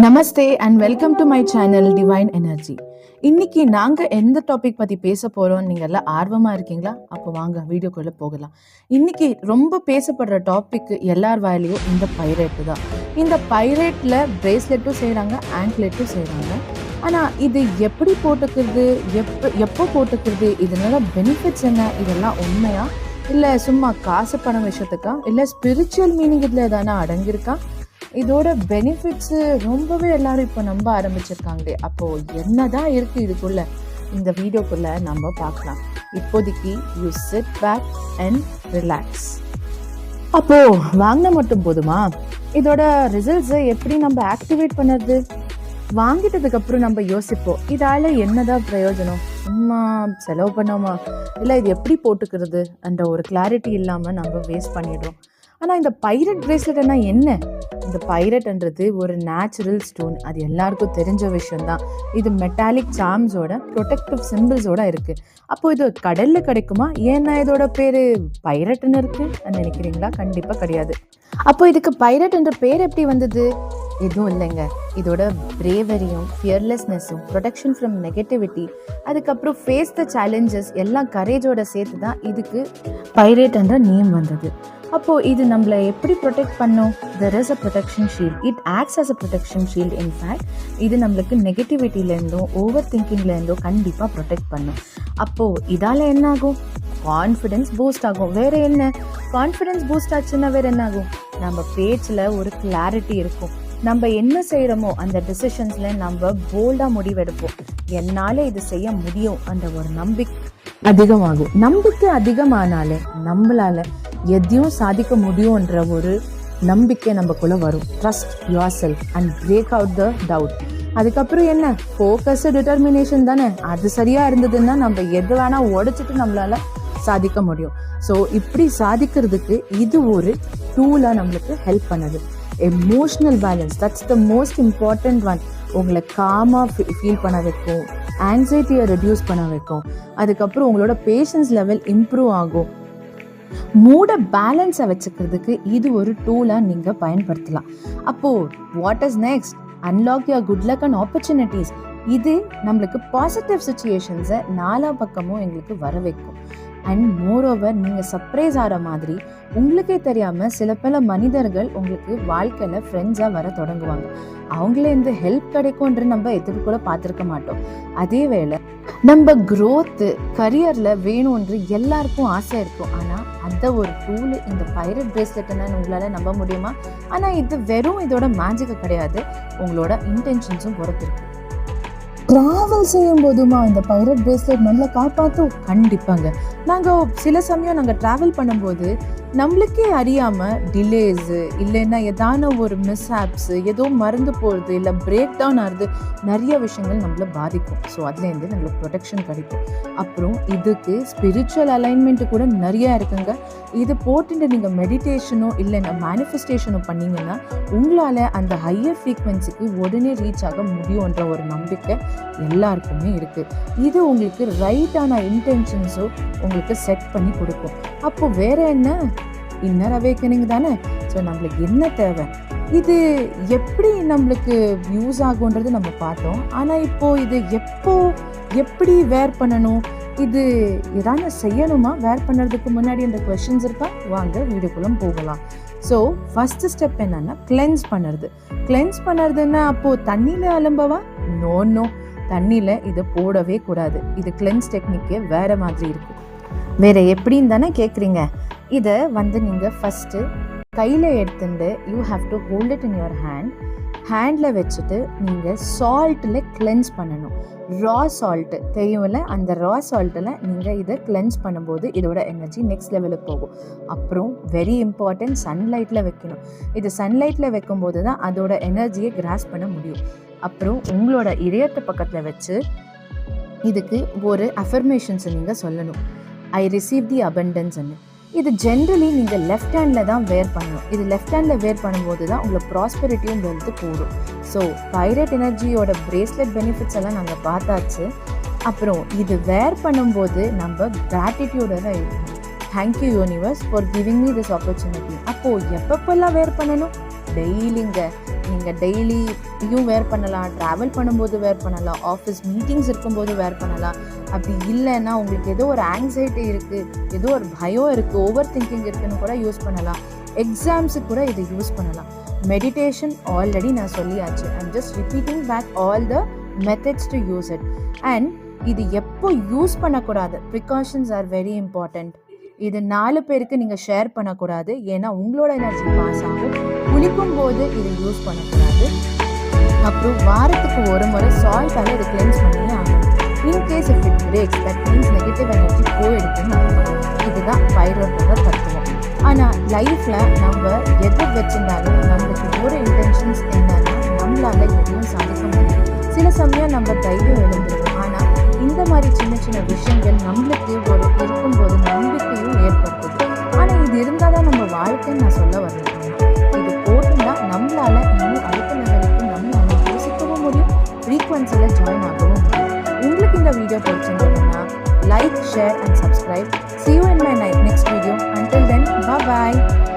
Namaste and welcome to my channel divine energy. இன்னைக்கு நாங்கள் எந்த டாபிக் பற்றி பேச போகிறோம் நீங்கள் எல்லாம் ஆர்வமாக இருக்கீங்களா? அப்போ வாங்க வீடியோக்குள்ளே போகலாம். இன்னைக்கு ரொம்ப பேசப்படுற டாபிக் எல்லார் வாயிலையும் இந்த பைரேட்டு தான். இந்த பைரேட்டில் பிரேஸ்லெட்டும் செய்கிறாங்க, ஆங்க்லெட்டும் செய்கிறாங்க. ஆனால் இது எப்படி போட்டுக்கிறது, எப்போ போட்டுக்கிறது, இதனால பெனிஃபிட்ஸ் என்ன, இதெல்லாம் உண்மையா இல்லை சும்மா காசு பணம் விஷயத்துக்கா, இல்லை ஸ்பிரிச்சுவல் மீனிங் இதில் எதானா அடங்கியிருக்கா? இதோட பெனிஃபிட்ஸு ரொம்பவே எல்லாரும் இப்போ நம்ப ஆரம்பிச்சிருக்காங்களே. அப்போது என்னதான் இருக்குது இதுக்குள்ள, இந்த வீடியோக்குள்ளே நம்ம பார்க்கலாம். இப்போதைக்கு you sit back and relax. அப்போது வாங்கினா மட்டும் போதுமா? இதோட ரிசல்ட்ஸை எப்படி நம்ம ஆக்டிவேட் பண்ணுறது? வாங்கிட்டதுக்கப்புறம் நம்ம யோசிப்போம், இதால் என்னதான் பிரயோஜனம், சும்மா செலவு பண்ணோமா, இல்லை இது எப்படி போட்டுக்கிறது என்ற ஒரு கிளாரிட்டி இல்லாமல் நம்ம வேஸ்ட் பண்ணிடுறோம். ஆனால் இந்த பைரட் பிரேஸ்லெட்னா என்ன? இந்த பைரட்ன்றது ஒரு நேச்சுரல் ஸ்டோன், அது எல்லாருக்கும் தெரிஞ்ச விஷயம்தான். இது மெட்டாலிக் சார்ம்ஸோட ப்ரொடெக்டிவ் சிம்பிள்ஸோட இருக்குது. அப்போது இது கடலில் கிடைக்குமா? ஏன்னா இதோட பேர் பைரட்னு இருக்குன்னு நினைக்கிறீங்களா? கண்டிப்பாக கிடையாது. அப்போ இதுக்கு பைரட்ன்ற பேர் எப்படி வந்தது? எதுவும் இல்லைங்க, இதோட பிரேவரியும் ஃபியர்லெஸ்னஸும் ப்ரொடெக்ஷன் ஃப்ரம் நெகட்டிவிட்டி, அதுக்கப்புறம் ஃபேஸ் த சேலஞ்சஸ் எல்லாம் கரேஜோட சேர்த்து தான் இதுக்கு பைரேட்ன்ற நேம் வந்தது. அப்போது இது நம்மளை எப்படி ப்ரொடெக்ட் பண்ணும்? There is a protection shield. It acts as a protection shield. In fact இது நம்மளுக்கு நெகட்டிவிட்டிலேருந்தும் ஓவர் திங்கிங்லேருந்தும் கண்டிப்பாக ப்ரொடெக்ட் பண்ணும். அப்போது இதால் என்ன ஆகும்? கான்ஃபிடென்ஸ் பூஸ்ட் ஆகும். வேறு என்ன? கான்ஃபிடென்ஸ் பூஸ்ட் ஆச்சுன்னா வேறு என்ன ஆகும்? நம்ம பேச்சில் ஒரு கிளாரிட்டி இருக்கும். நம்ம என்ன செய்கிறோமோ அந்த டிசிஷன்ஸில் நம்ம போல்டாக முடிவெடுப்போம். என்னால் இது செய்ய முடியும் என்ற ஒரு நம்பிக்கை அதிகமாகும். நம்பிக்கை அதிகமானாலே நம்மளால் எதையும் சாதிக்க முடியும்ன்ற ஒரு நம்பிக்கை நம்மக்குள்ளே வரும். Trust your self and break out the doubt. அதுக்கப்புறம் என்ன? ஃபோக்கஸ், டிட்டர்மினேஷன் தானே. அது சரியாக இருந்ததுன்னா நம்ம எது வேணால் உடைச்சிட்டு நம்மளால் சாதிக்க முடியும். ஸோ இப்படி சாதிக்கிறதுக்கு இது ஒரு டூலாக நம்மளுக்கு ஹெல்ப் பண்ணுது. Emotional balance, that's the most important one. உங்களை காமாக ஃபீல் பண்ண வைக்கும், ஆங்ஸைட்டியை ரெடியூஸ் பண்ண வைக்கும். அதுக்கப்புறம் உங்களோட பேஷன்ஸ் லெவல் இம்ப்ரூவ் ஆகும். மூட பேலன்ஸை வச்சுக்கிறதுக்கு இது ஒரு டூலாக நீங்கள் பயன்படுத்தலாம். அப்போது what is next? Unlock your good luck and opportunities. இது நம்மளுக்கு பாசிட்டிவ் சுச்சுவேஷன்ஸை நாலா பக்கமும் எங்களுக்கு வர வைக்கும். அண்ட் மோரோவர் நீங்கள் சர்ப்ரைஸ் ஆகிற மாதிரி உங்களுக்கே தெரியாமல் சில பல மனிதர்கள் உங்களுக்கு வாழ்க்கையில் ஃப்ரெண்ட்ஸாக வர தொடங்குவாங்க. அவங்களே இந்த ஹெல்ப் கிடைக்கும்ன்ற நம்ம எதிர்கூட பார்த்துருக்க மாட்டோம். அதே வேளை நம்ம க்ரோத்து கரியரில் வேணும்ன்று எல்லாருக்கும் ஆசை இருக்கும். ஆனால் அந்த ஒரு டூல் இந்த பைரட் பிரேஸ்லெட்னா உங்களால் நம்ப முடியுமா? ஆனால் இது வெறும் இதோட மேஜிக்கு கிடையாது, உங்களோட இன்டென்ஷன்ஸும் பொறுத்திருக்கு. ட்ராவல் செய்யும் போதுமா இந்த பைரட் பிரேஸ்லெட் நல்லா காப்பாற்றும்? கண்டிப்பாங்க. நாங்கள் சில சமயம் நாங்கள் ட்ராவல் பண்ணும்போது நம்மளுக்கே அறியாமல் டிலேஸு இல்லைன்னா ஏதான ஒரு மிஸ்ஹாப்ஸு, ஏதோ மறந்து போகிறது, இல்லை பிரேக் டவுன் ஆகுது, நிறைய விஷயங்கள் நம்மளை பாதிக்கும். ஸோ அதுலேருந்து நம்மளுக்கு ப்ரொடெக்ஷன் கிடைக்கும். அப்புறம் இதுக்கு ஸ்பிரிச்சுவல் அலைன்மெண்ட்டு கூட நிறையா இருக்குங்க. இது போட்டுட்டு நீங்கள் மெடிடேஷனோ இல்லைன்னா மேனிஃபெஸ்டேஷனோ பண்ணிங்கன்னா உங்களால் அந்த ஹையர் ஃப்ரீக்வன்சிக்கு உடனே ரீச் ஆக முடியுன்ற ஒரு நம்பிக்கை எல்லாருக்குமே இருக்குது. இது உங்களுக்கு ரைட்டான இன்டென்ஷன்ஸோ உங்களுக்கு செட் பண்ணி கொடுக்கும். அப்போ வேற என்ன? இன்னர் அவேக்கனிங் தானே. ஸோ நம்மளுக்கு என்ன தேவை, இது எப்படி நம்மளுக்கு யூஸ் ஆகுன்றது நம்ம பார்த்தோம். ஆனால் இப்போது இது எப்படி வேர் பண்ணணும், இது எதான செய்யணுமா வேர் பண்ணுறதுக்கு முன்னாடி அந்த கொஷின்ஸ் இருக்கா? வாங்க வீடியோக்குள்ளே போகலாம். ஸோ ஃபஸ்ட்டு ஸ்டெப் என்னன்னா கிளென்ஸ் பண்ணுறது. கிளென்ஸ் பண்ணுறதுன்னா அப்போது தண்ணியில் அலம்பவா? நோ, தண்ணியில் இதை போடவே கூடாது. இது கிளென்ஸ் டெக்னிக்கே வேறு மாதிரி இருக்குது. வேறு எப்படின்னு தானே கேட்குறீங்க? இதை நீங்கள் ஃபஸ்ட்டு கையில் எடுத்துட்டு you have to hold it in your handle வச்சுட்டு நீங்கள் சால்ட்டில் கிளென்ஸ் பண்ணணும். ரா சால்ட்டு தெரியும்ல, அந்த ரா சால்ட்டில் நீங்கள் இதை கிளென்ஸ் பண்ணும்போது இதோட எனர்ஜி நெக்ஸ்ட் லெவலுக்கு போகும். அப்புறம் வெரி இம்பார்ட்டன்ட், சன்லைட்டில் வைக்கணும். இது சன்லைட்டில் வைக்கும்போது தான் அதோட எனர்ஜியை கிராஸ் பண்ண முடியும். அப்புறம் உங்களோட இதயத்தை பக்கத்தில் வச்சு இதுக்கு ஒரு அஃபர்மேஷன்ஸை நீங்கள் சொல்லணும். ஐ ரிசீவ் தி அபண்டன்ஸ்ன்னு. இது ஜென்ரலி நீங்கள் லெஃப்ட் ஹேண்டில் தான் வேர் பண்ணணும். இது லெஃப்ட் ஹேண்டில் வேர் பண்ணும்போது தான் உங்களை ப்ராஸ்பெரிட்டியும் வெல்த்து கூடும். ஸோ பைரட் எனர்ஜியோட பிரேஸ்லெட் பெனிஃபிட்ஸ் எல்லாம் நாங்கள் பார்த்தாச்சு. அப்புறம் இது வேர் பண்ணும்போது நம்ம கிராட்டிடியூடோட இருக்கணும். Thank you universe for giving me this opportunity. அப்போது எப்பப்பெல்லாம் வேர் பண்ணணும்? டெய்லிங்க நீங்கள் டெய்லியும் வேர் பண்ணலாம், ட்ராவல் பண்ணும்போது வேர் பண்ணலாம், ஆஃபீஸ் மீட்டிங்ஸ் இருக்கும்போது வேர் பண்ணலாம். அப்படி இல்லைன்னா உங்களுக்கு ஏதோ ஒரு ஆங்ஸைட்டி இருக்குது, ஏதோ ஒரு பயம் இருக்குது, ஓவர் திங்கிங் இருக்குன்னு கூட யூஸ் பண்ணலாம். எக்ஸாம்ஸுக்கு கூட இதை யூஸ் பண்ணலாம். மெடிடேஷன் ஆல்ரெடி நான் சொல்லியாச்சு. I'm just repeating back all the methods to use it. And இது எப்போ யூஸ் பண்ணக்கூடாது, ப்ரிகாஷன்ஸ் ஆர் வெரி இம்பார்ட்டண்ட். இது 4 பேருக்கு நீங்கள் ஷேர் பண்ணக்கூடாது, ஏன்னா உங்களோட எனர்ஜி பாஸ் ஆகும். குளிக்கும் போது இதை யூஸ் பண்ணக்கூடாது. அப்புறம் வாரத்துக்கு ஒரு முறை சால்ட்டால் இதை கிளென்ஸ் பண்ணியே ஆகணும். In case if it breaks, that means negative energy போயிடுதுன்னு அர்த்தம். இதுதான் பைரோட்டோட தத்துவம். ஆனால் லைஃப்பில் நம்ம எது வச்சுருந்தாலும் நம்மளுக்கு ஒரு இன்டென்ஷன்ஸ் என்னன்னா நம்மளால் எதையும் சாதிக்க முடியும். சில சமயம் நம்ம தைரியம் எழுந்துடும். ஆனால் இந்த மாதிரி சின்ன சின்ன விஷயங்கள் நம்மளுக்கு ஒரு இருக்கும்போது நம்பிக்கையும் ஏற்படுத்துது. ஆனால் இது இருந்தால் தான் நம்ம வாழ்க்கைன்னு நான் சொல்ல வரேன். இது போட்டுன்னா நம்மளால் இன்னும் அடுத்த லெவலுக்கு நம்மளால யோசிக்கவும் முடியும், ஃப்ரீக்வன்சியில் ஜாயின் ஆகவும் முடியும். உங்களுக்கு இந்த வீடியோ பிடிச்சிருந்ததுன்னா like, share and subscribe. See you in my next video. Until then, bye bye.